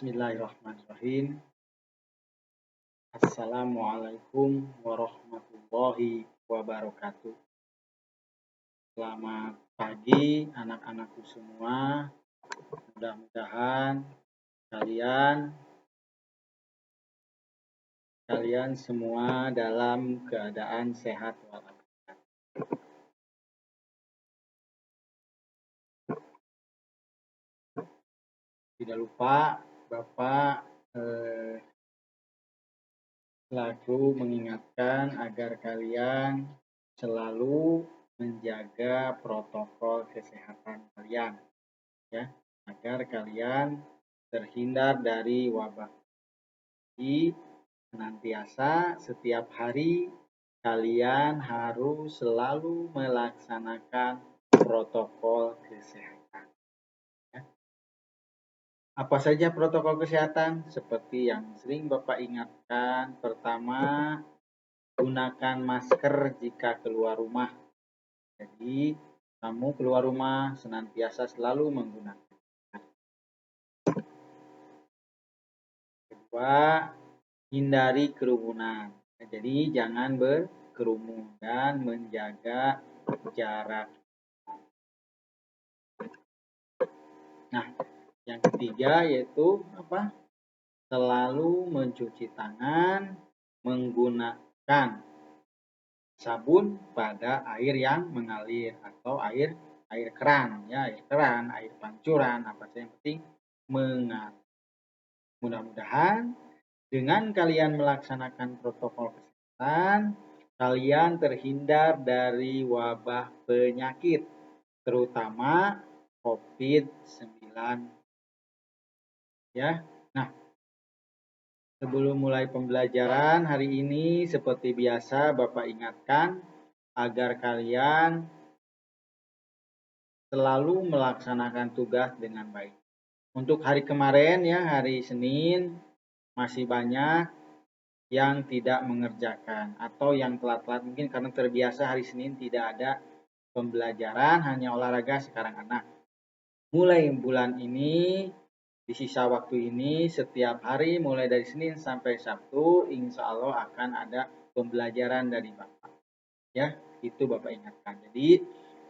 Bismillahirrahmanirrahim. Assalamualaikum warahmatullahi wabarakatuh. Selamat pagi anak-anakku semua. Mudah-mudahan kalian semua dalam keadaan sehat walafiat. Tidak lupa Bapak selalu mengingatkan agar kalian selalu menjaga protokol kesehatan kalian, ya, agar kalian terhindar dari wabah. Jadi senantiasa setiap hari kalian harus selalu melaksanakan protokol kesehatan. Apa saja protokol kesehatan? Seperti yang sering Bapak ingatkan, pertama, gunakan masker jika keluar rumah. Jadi, kamu keluar rumah senantiasa selalu menggunakan. Kedua, hindari kerumunan. Jadi, jangan berkerumun dan menjaga jarak. Nah, yang ketiga yaitu apa? Selalu mencuci tangan menggunakan sabun pada air yang mengalir atau air keran, ya, air keran, air pancuran, apa saja yang penting mengalir. Mudah-mudahan dengan kalian melaksanakan protokol kesehatan, kalian terhindar dari wabah penyakit, terutama COVID-19. Ya. Nah, sebelum mulai pembelajaran hari ini, seperti biasa Bapak ingatkan agar kalian selalu melaksanakan tugas dengan baik. Untuk hari kemarin, ya, hari Senin, masih banyak yang tidak mengerjakan atau yang telat-telat, mungkin karena terbiasa hari Senin tidak ada pembelajaran, hanya olahraga sekarang anak. Mulai bulan ini, di sisa waktu ini, setiap hari mulai dari Senin sampai Sabtu, insya Allah akan ada pembelajaran dari Bapak. Ya, itu Bapak ingatkan. Jadi,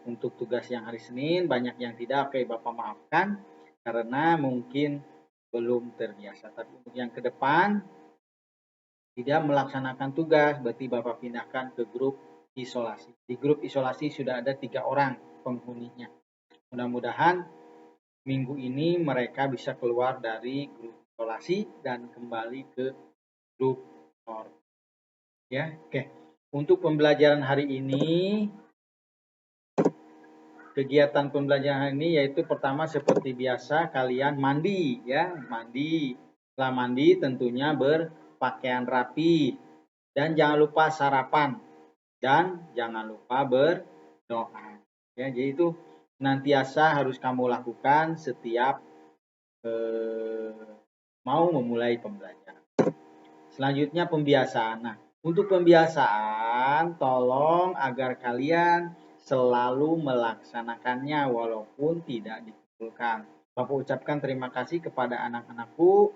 untuk tugas yang hari Senin, banyak yang tidak, oke Bapak maafkan, karena mungkin belum terbiasa. Tapi untuk yang ke depan, tidak melaksanakan tugas, berarti Bapak pindahkan ke grup isolasi. Di grup isolasi sudah ada 3 orang penghuninya. Mudah-mudahan minggu ini mereka bisa keluar dari grup isolasi dan kembali ke grup normal. Ya, oke. Untuk pembelajaran hari ini, kegiatan pembelajaran hari ini yaitu pertama seperti biasa kalian mandi, ya, mandi. Setelah mandi tentunya berpakaian rapi dan jangan lupa sarapan dan jangan lupa berdoa. Ya, jadi itu senantiasa harus kamu lakukan setiap mau memulai pembelajaran. Selanjutnya pembiasaan. Nah, untuk pembiasaan tolong agar kalian selalu melaksanakannya walaupun tidak dikumpulkan. Bapak ucapkan terima kasih kepada anak-anakku.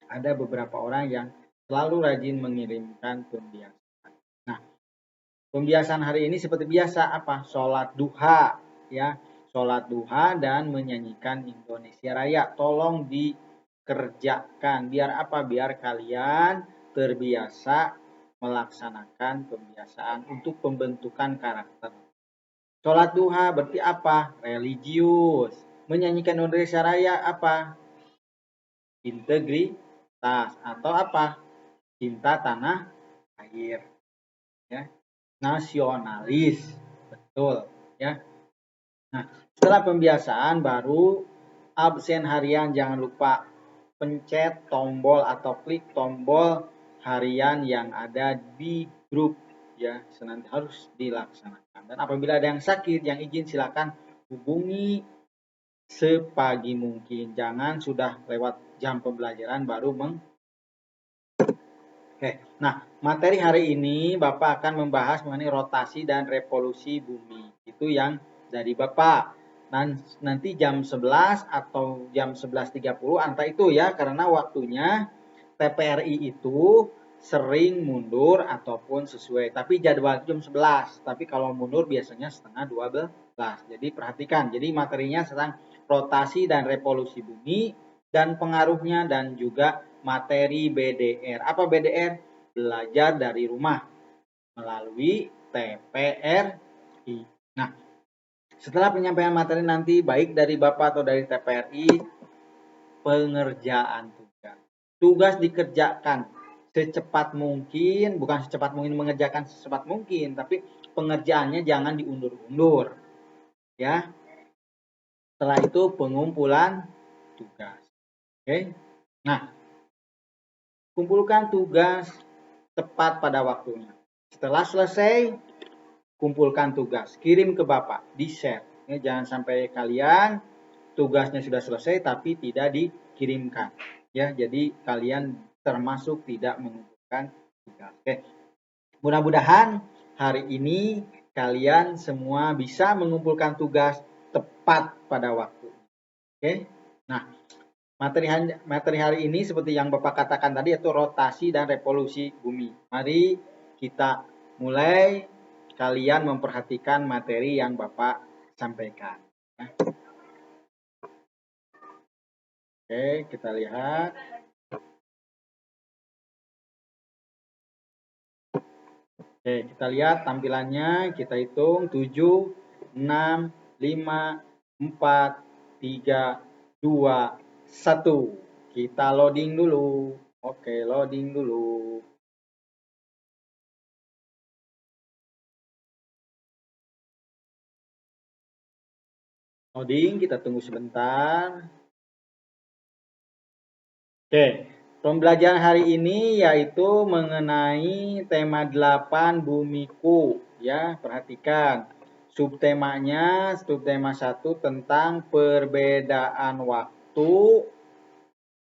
Ada beberapa orang yang selalu rajin mengirimkan pembiasaan. Nah, pembiasaan hari ini seperti biasa apa? Sholat duha, ya. Sholat duha dan menyanyikan Indonesia Raya. Tolong dikerjakan. Biar apa? Biar kalian terbiasa melaksanakan pembiasaan untuk pembentukan karakter. Sholat duha berarti apa? Religius. Menyanyikan Indonesia Raya apa? Integritas atau apa? Cinta tanah air. Ya. Nasionalis. Betul, ya. Nah, setelah pembiasaan baru absen harian, jangan lupa pencet tombol atau klik tombol harian yang ada di grup, ya, senantiasa harus dilaksanakan. Dan apabila ada yang sakit, yang izin silakan hubungi sepagi mungkin. Jangan sudah lewat jam pembelajaran baru Oke. Nah, materi hari ini Bapak akan membahas mengenai rotasi dan revolusi bumi. Itu yang dari Bapak. nanti jam 11 atau jam 11.30 antara itu ya, karena waktunya TPRI itu sering mundur ataupun sesuai. Tapi jadwal jam 11. Tapi kalau mundur biasanya setengah 12. Jadi perhatikan. Jadi materinya tentang rotasi dan revolusi bumi dan pengaruhnya dan juga materi BDR. Apa BDR? Belajar dari rumah melalui TPRI. Nah, setelah penyampaian materi nanti baik dari Bapak atau dari TPRI, pengerjaan tugas. Tugas dikerjakan secepat mungkin, bukan secepat mungkin mengerjakan secepat mungkin, tapi pengerjaannya jangan diundur-undur. Ya. Setelah itu pengumpulan tugas. Oke. Nah, kumpulkan tugas tepat pada waktunya. Setelah selesai, kumpulkan tugas, kirim ke Bapak, di-share. Ya, jangan sampai kalian tugasnya sudah selesai tapi tidak dikirimkan. Ya, jadi kalian termasuk tidak mengumpulkan tugas. Oke. Mudah-mudahan hari ini kalian semua bisa mengumpulkan tugas tepat pada waktu. Oke. Nah, materi hari ini seperti yang Bapak katakan tadi yaitu rotasi dan revolusi bumi. Mari kita mulai, kalian memperhatikan materi yang Bapak sampaikan. Oke, kita lihat. Oke, kita lihat tampilannya. Kita hitung 7, 6, 5, 4, 3, 2, 1. Kita loading dulu. Oke, loading dulu. Loading, kita tunggu sebentar. Oke, pembelajaran hari ini yaitu mengenai tema 8 bumiku. Ya, perhatikan. Subtemanya, subtema 1 tentang perbedaan waktu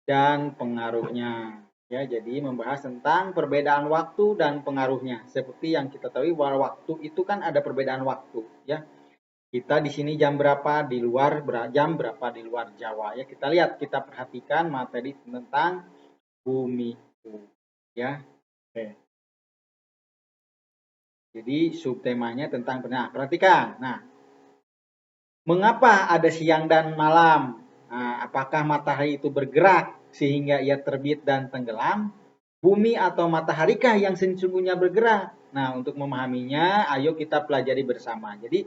dan pengaruhnya. Ya, jadi membahas tentang perbedaan waktu dan pengaruhnya. Seperti yang kita tahu bahwa waktu itu kan ada perbedaan waktu, ya. Kita di sini jam berapa, di luar jam berapa di luar Jawa, ya. Kita lihat, kita perhatikan materi tentang bumiku, ya. Oke. Jadi subtemanya tentang perhatikan. Nah, mengapa ada siang dan malam? Nah, apakah matahari itu bergerak sehingga ia terbit dan tenggelam? Bumi atau mataharikah yang sesungguhnya bergerak? Nah, untuk memahaminya, ayo kita pelajari bersama. Jadi,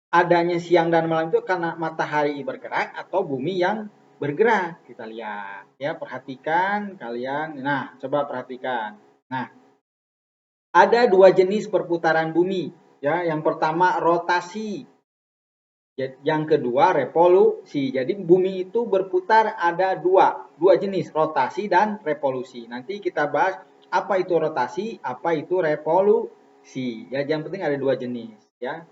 adanya siang dan malam itu karena matahari bergerak atau bumi yang bergerak. Kita lihat, ya, perhatikan kalian. Nah, coba perhatikan. Nah, ada dua jenis perputaran bumi. Ya, yang pertama rotasi. Yang kedua revolusi. Jadi bumi itu berputar ada dua jenis, rotasi dan revolusi. Nanti kita bahas apa itu rotasi, apa itu revolusi. Ya, yang penting ada dua jenis, ya.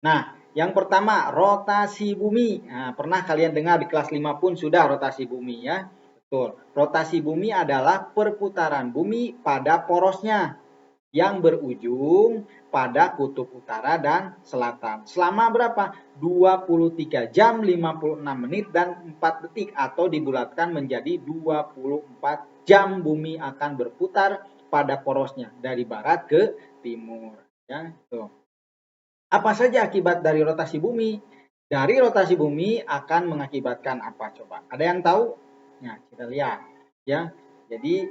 Nah, yang pertama rotasi bumi. Nah, pernah kalian dengar di kelas 5 pun sudah rotasi bumi, ya. Betul. Rotasi bumi adalah perputaran bumi pada porosnya yang berujung pada kutub utara dan selatan. Selama berapa? 23 jam 56 menit dan 4 detik atau dibulatkan menjadi 24 jam bumi akan berputar pada porosnya dari barat ke timur, ya. Tuh. Apa saja akibat dari rotasi bumi? Dari rotasi bumi akan mengakibatkan apa coba? Ada yang tahu? Nah, kita lihat, ya. Jadi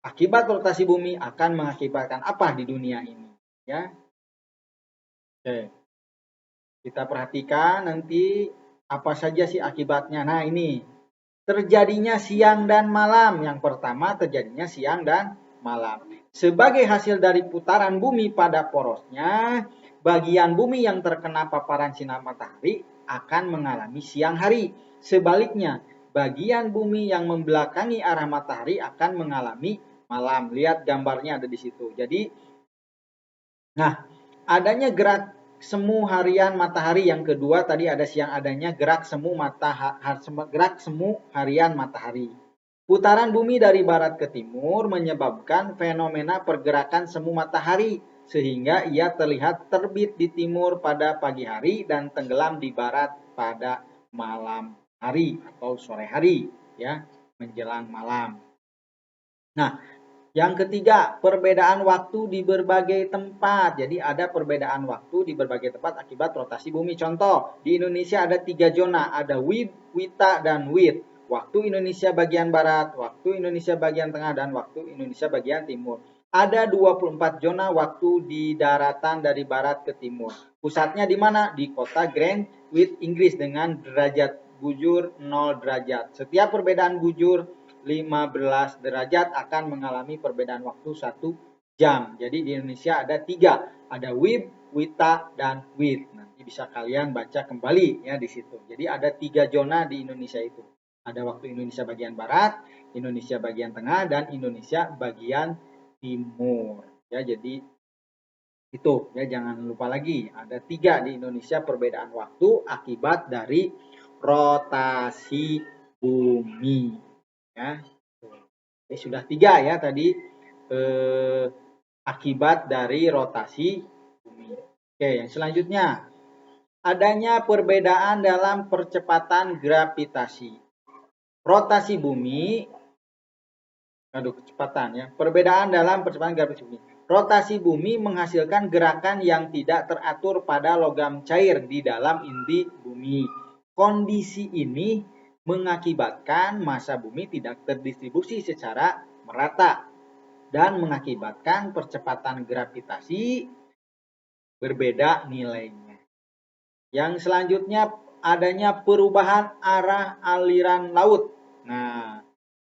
akibat rotasi bumi akan mengakibatkan apa di dunia ini, ya. Oke. Kita perhatikan nanti apa saja sih akibatnya. Nah, ini terjadinya siang dan malam. Yang pertama terjadinya siang dan malam. Sebagai hasil dari putaran bumi pada porosnya, bagian bumi yang terkena paparan sinar matahari akan mengalami siang hari. Sebaliknya, bagian bumi yang membelakangi arah matahari akan mengalami malam. Lihat gambarnya ada di situ. Jadi, nah, adanya gerak semu harian matahari. Yang kedua tadi ada siang, adanya gerak semu harian matahari. Putaran bumi dari barat ke timur menyebabkan fenomena pergerakan semu matahari sehingga ia terlihat terbit di timur pada pagi hari dan tenggelam di barat pada malam hari atau sore hari, ya, menjelang malam. Nah, yang ketiga, perbedaan waktu di berbagai tempat. Jadi ada perbedaan waktu di berbagai tempat akibat rotasi bumi. Contoh, di Indonesia ada 3 zona, ada WIB, WITA, dan WIT. Waktu Indonesia bagian barat, waktu Indonesia bagian tengah, dan waktu Indonesia bagian timur. Ada 24 zona waktu di daratan dari barat ke timur. Pusatnya di mana? Di kota Greenwich, Inggris dengan derajat bujur 0 derajat. Setiap perbedaan bujur 15 derajat akan mengalami perbedaan waktu 1 jam. Jadi di Indonesia ada 3, ada WIB, WITA, dan WIT. Nanti bisa kalian baca kembali ya di situ. Jadi ada 3 zona di Indonesia itu. Ada waktu Indonesia bagian barat, Indonesia bagian tengah, dan Indonesia bagian timur. Ya, jadi itu ya, jangan lupa lagi ada 3 di Indonesia perbedaan waktu akibat dari rotasi bumi. Ya, sudah 3 ya tadi akibat dari rotasi bumi. Oke, yang selanjutnya adanya perbedaan dalam percepatan gravitasi. Rotasi bumi, kecepatan ya. Perbedaan dalam percepatan gravitasi bumi. Rotasi bumi menghasilkan gerakan yang tidak teratur pada logam cair di dalam inti bumi. Kondisi ini mengakibatkan massa bumi tidak terdistribusi secara merata dan mengakibatkan percepatan gravitasi berbeda nilainya. Yang selanjutnya adanya perubahan arah aliran laut. Nah,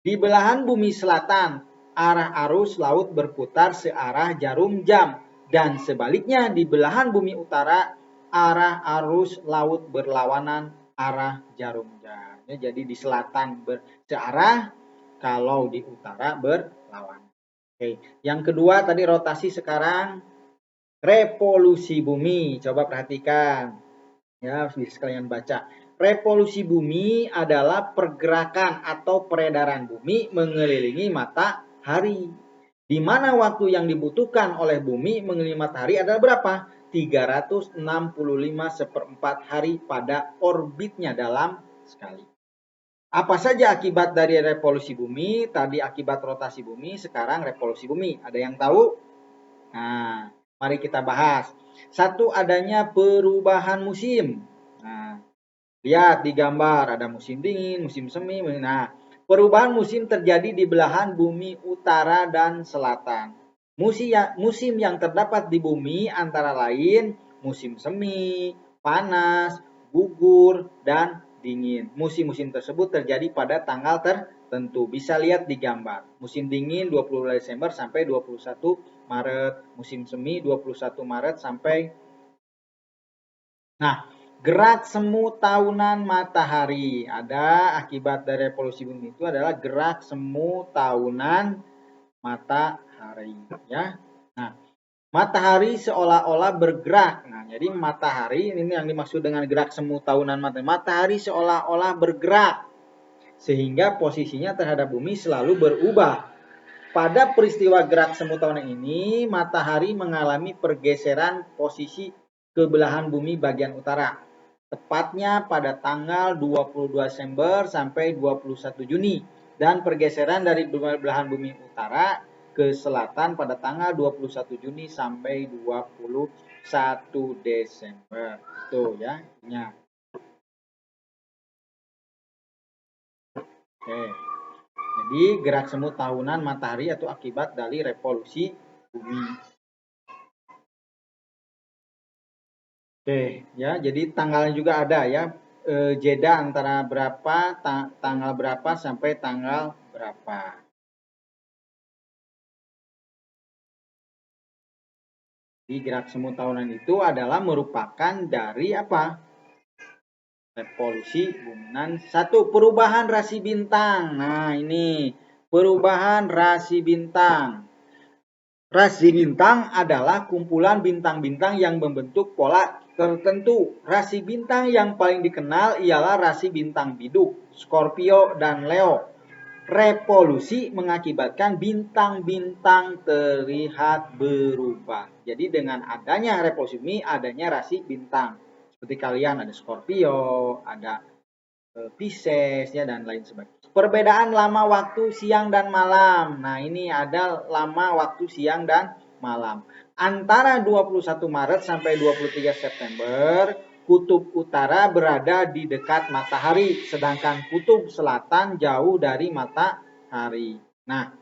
di belahan bumi selatan, arah arus laut berputar searah jarum jam, dan sebaliknya di belahan bumi utara, arah arus laut berlawanan arah jarum jam. Ya, jadi di selatan searah, kalau di utara berlawanan. Oke, yang kedua tadi rotasi, sekarang revolusi bumi. Coba perhatikan. Ya, bisa kalian baca. Revolusi bumi adalah pergerakan atau peredaran bumi mengelilingi matahari. Di mana waktu yang dibutuhkan oleh bumi mengelilingi matahari adalah berapa? 365/4 hari pada orbitnya dalam sekali. Apa saja akibat dari revolusi bumi? Tadi akibat rotasi bumi, sekarang revolusi bumi. Ada yang tahu? Nah, mari kita bahas. 1, adanya perubahan musim. Nah, lihat di gambar, ada musim dingin, musim semi. Nah, perubahan musim terjadi di belahan bumi utara dan selatan. Musim yang terdapat di bumi antara lain musim semi, panas, gugur, dan dingin. Musim-musim tersebut terjadi pada tanggal tertentu. Bisa lihat di gambar. Musim dingin 20 Desember sampai 21 Maret. Musim semi 21 Maret sampai. Nah, gerak semu tahunan matahari. Ada akibat dari revolusi bumi itu adalah gerak semu tahunan matahari. Ya. Nah, matahari seolah-olah bergerak. Nah, jadi matahari ini yang dimaksud dengan gerak semu tahunan matahari. Matahari seolah-olah bergerak sehingga posisinya terhadap bumi selalu berubah. Pada peristiwa gerak semu tahunan ini, matahari mengalami pergeseran posisi ke belahan bumi bagian utara. Tepatnya pada tanggal 22 Desember sampai 21 Juni. Dan pergeseran dari belahan bumi utara ke selatan pada tanggal 21 Juni sampai 21 Desember. Itu ya. Oke. Jadi gerak semu tahunan matahari atau akibat dari revolusi bumi. Oke, ya. Jadi tanggalnya juga ada ya. Jeda antara berapa tanggal berapa sampai tanggal berapa. Di gerak semu tahunan itu adalah merupakan dari apa? Revolusi bumi. 1, perubahan rasi bintang. Nah, ini perubahan rasi bintang. Rasi bintang adalah kumpulan bintang-bintang yang membentuk pola tertentu. Rasi bintang yang paling dikenal ialah rasi bintang biduk, Scorpio, dan Leo. revolusi mengakibatkan bintang-bintang terlihat berubah. Jadi dengan adanya revolusi bumi, adanya rasi bintang. Seperti kalian ada Scorpio, ada Pisces ya dan lain sebagainya. Perbedaan lama waktu siang dan malam. Nah, ini ada lama waktu siang dan malam. Antara 21 Maret sampai 23 September, kutub utara berada di dekat matahari, sedangkan kutub selatan jauh dari matahari. Nah,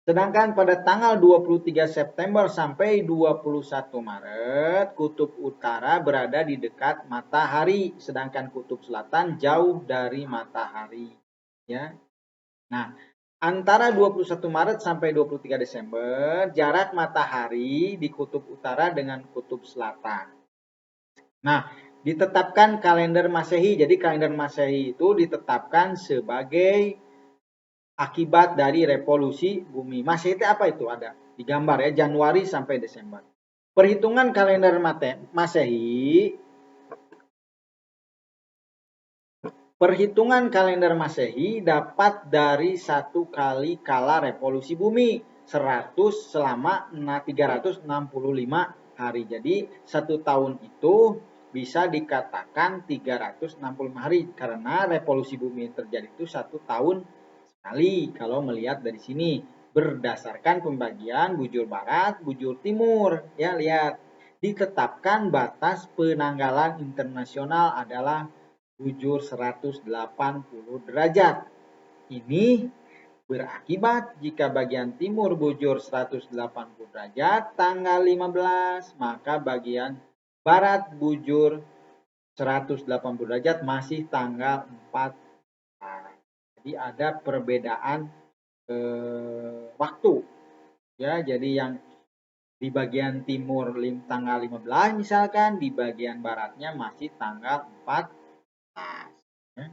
sedangkan pada tanggal 23 September sampai 21 Maret, kutub utara berada di dekat matahari, sedangkan kutub selatan jauh dari matahari. Ya. Nah, antara 21 Maret sampai 23 Desember, jarak matahari di kutub utara dengan kutub selatan. Nah, ditetapkan kalender Masehi. Jadi kalender Masehi itu ditetapkan sebagai akibat dari revolusi bumi. Masehi itu apa itu? Ada di gambar ya, Januari sampai Desember. Perhitungan kalender Masehi dapat dari 1 kali kala revolusi bumi, 100 selama 365 hari. Jadi 1 tahun itu bisa dikatakan 365 hari karena revolusi bumi terjadi itu 1 tahun sekali kalau melihat dari sini berdasarkan pembagian bujur barat, bujur timur. Ya, lihat. Ditetapkan batas penanggalan internasional adalah bujur 180 derajat. Ini berakibat jika bagian timur bujur 180 derajat tanggal 15, maka bagian barat bujur 180 derajat masih tanggal 4. Jadi ada perbedaan waktu ya. Jadi yang di bagian timur tanggal 15 misalkan, di bagian baratnya masih tanggal 14 ya.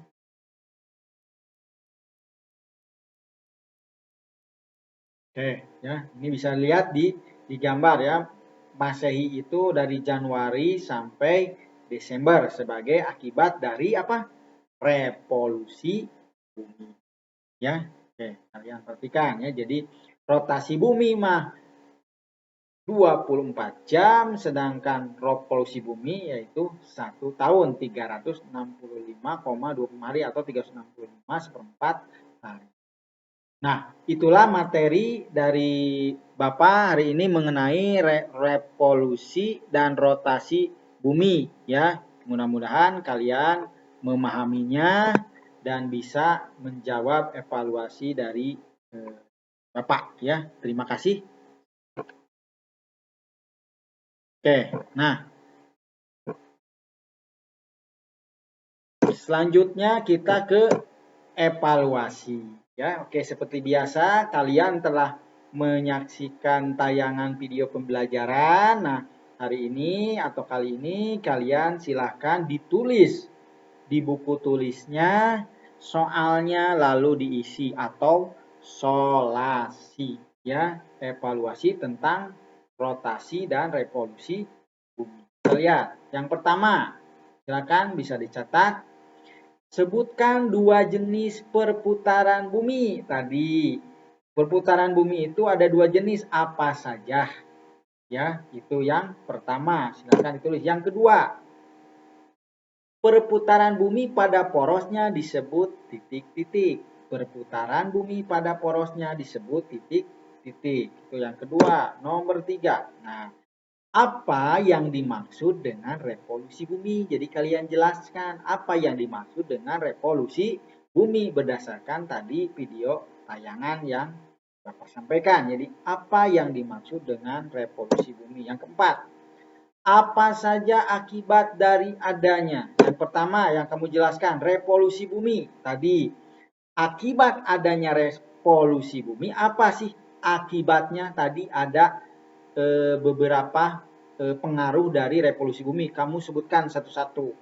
Oke ya, ini bisa lihat di gambar ya. Masehi itu dari Januari sampai Desember sebagai akibat dari apa? Revolusi bumi. Ya. Oke, kalian perhatikan ya. Jadi rotasi bumi mah 24 jam, sedangkan revolusi bumi yaitu 1 tahun 365,20 hari atau 365/4 hari. Nah, itulah materi dari Bapak hari ini mengenai revolusi dan rotasi bumi ya. Mudah-mudahan kalian memahaminya dan bisa menjawab evaluasi dari Bapak ya. Terima kasih. Oke, nah selanjutnya kita ke evaluasi ya. Oke, seperti biasa kalian telah menyaksikan tayangan video pembelajaran. Nah, hari ini atau kali ini kalian silahkan ditulis di buku tulisnya soalnya lalu diisi atau solasi ya, evaluasi tentang rotasi dan revolusi bumi. Kita lihat yang pertama, silakan bisa dicatat. Sebutkan 2 jenis perputaran bumi. Tadi perputaran bumi itu ada 2 jenis, apa saja? Ya, itu yang pertama. Silakan ditulis. Yang kedua, perputaran bumi pada porosnya disebut titik-titik. Perputaran bumi pada porosnya disebut titik-titik. Itu yang kedua. Nomor 3. Nah, apa yang dimaksud dengan revolusi bumi? Jadi kalian jelaskan apa yang dimaksud dengan revolusi bumi berdasarkan tadi video tayangan yang Bapak sampaikan. Jadi apa yang dimaksud dengan revolusi bumi? Yang keempat, apa saja akibat dari adanya? Yang pertama yang kamu jelaskan, revolusi bumi. Tadi, akibat adanya revolusi bumi, apa sih akibatnya? Tadi ada beberapa pengaruh dari revolusi bumi. Kamu sebutkan satu-satu.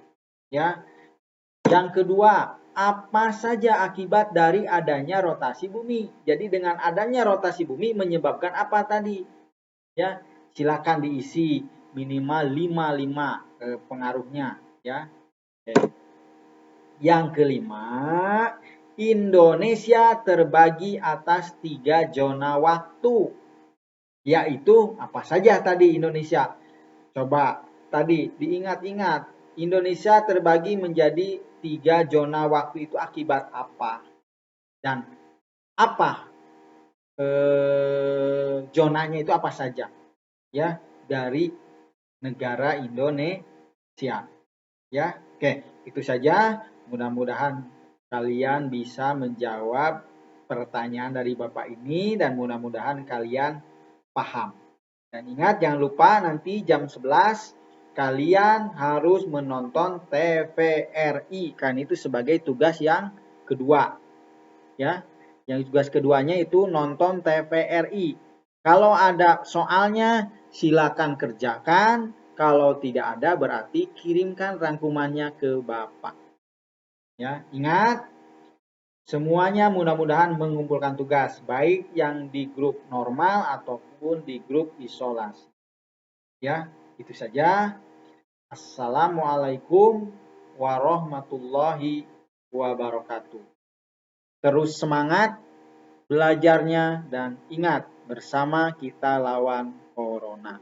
Ya. Yang kedua, apa saja akibat dari adanya rotasi bumi? Jadi dengan adanya rotasi bumi menyebabkan apa tadi? Ya, silakan diisi minimal 5 pengaruhnya ya. Yang kelima, Indonesia terbagi atas 3 zona waktu. Yaitu apa saja tadi Indonesia? Coba tadi diingat-ingat. Indonesia terbagi menjadi 3 zona waktu itu akibat apa? Dan apa zonanya itu apa saja? Ya, dari negara Indonesia. Ya, oke, itu saja. Mudah-mudahan kalian bisa menjawab pertanyaan dari Bapak ini dan mudah-mudahan kalian paham. Dan ingat, jangan lupa nanti jam 11 kalian harus menonton TVRI, kan itu sebagai tugas yang kedua. Ya, yang tugas keduanya itu nonton TVRI. Kalau ada soalnya silakan kerjakan, kalau tidak ada berarti kirimkan rangkumannya ke Bapak. Ya, ingat semuanya mudah-mudahan mengumpulkan tugas baik yang di grup normal ataupun di grup isolasi. Ya, itu saja. Assalamualaikum warahmatullahi wabarakatuh. Terus semangat belajarnya dan ingat bersama kita lawan corona.